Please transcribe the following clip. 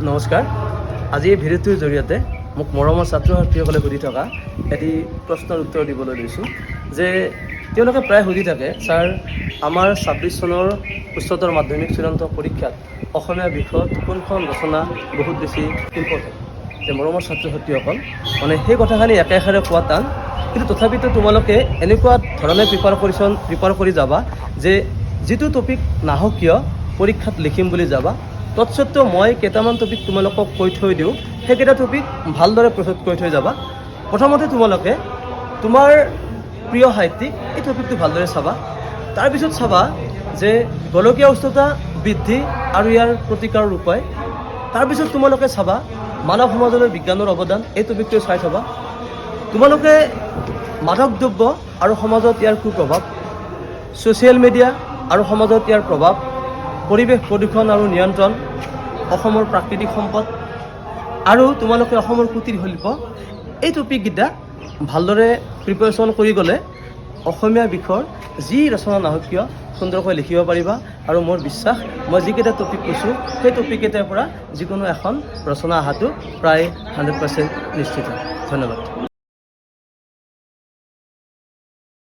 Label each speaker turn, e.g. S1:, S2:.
S1: নমস্কাৰ। আজি এই ভিডিঅ'টোৰ জৰিয়তে মোক মৰমৰ ছাত্ৰ ছাত্ৰীসকলে সুধি থকা এটি প্ৰশ্নৰ উত্তৰ দিবলৈ লৈছোঁ যে তেওঁলোকে প্ৰায় সুধি থাকে, ছাৰ আমাৰ ২৬ চনৰ উচ্চতৰ মাধ্যমিক চূড়ান্ত পৰীক্ষাত অসমীয়া বিষয়ত কোনখন ৰচনা বহুত বেছি ইম্পৰ্টেণ্ট। যে মৰমৰ ছাত্ৰ ছাত্ৰীসকল মানে সেই কথাখিনি একেষাৰে কোৱা টান, কিন্তু তথাপিতো তোমালোকে এনেকুৱা ধৰণে প্ৰিপেয়াৰ কৰি যাবা যে যিটো টপিক নাহক কিয় পৰীক্ষাত লিখিম বুলি যাবা। তৎসত্ত্বেও মই কেইটামান টপিক তোমালোকক কৈ থৈ দিওঁ, সেইকেইটা টপিক ভালদৰে প্ৰস্তুত কৰি থৈ যাবা। প্ৰথমতে তোমালোকে তোমাৰ প্ৰিয় সাহিত্যিক এই টপিকটো ভালদৰে চাবা। তাৰপিছত চাবা যে গোলকীয় উষ্ণতা বৃদ্ধি আৰু ইয়াৰ প্ৰতিকাৰৰ উপায়। তাৰপিছত তোমালোকে চাবা মানৱ সমাজলৈ বিজ্ঞানৰ অৱদান, এই টপিকটো চাই থবা। তোমালোকে মাদক দ্ৰব্য আৰু সমাজত ইয়াৰ কুপ্ৰভাৱ, ছ'চিয়েল মিডিয়া আৰু সমাজত ইয়াৰ প্ৰভাৱ, পৰিৱেশ প্ৰদূষণ আৰু নিয়ন্ত্ৰণ, অসমৰ প্ৰাকৃতিক সম্পদ আৰু তোমালোকে অসমৰ কুটিৰ শিল্প, এই টপিককেইটা ভালদৰে প্ৰিপাৰেশ্যন কৰি গ'লে অসমীয়া বিষয়ৰ যি ৰচনা নহওক কিয় সুন্দৰকৈ লিখিব পাৰিবা। আৰু মোৰ বিশ্বাস মই যিকেইটা টপিক কৈছোঁ সেই টপিককেইটাৰ পৰা যিকোনো এখন ৰচনা অহাটো প্ৰায় 100% নিশ্চিত। ধন্যবাদ।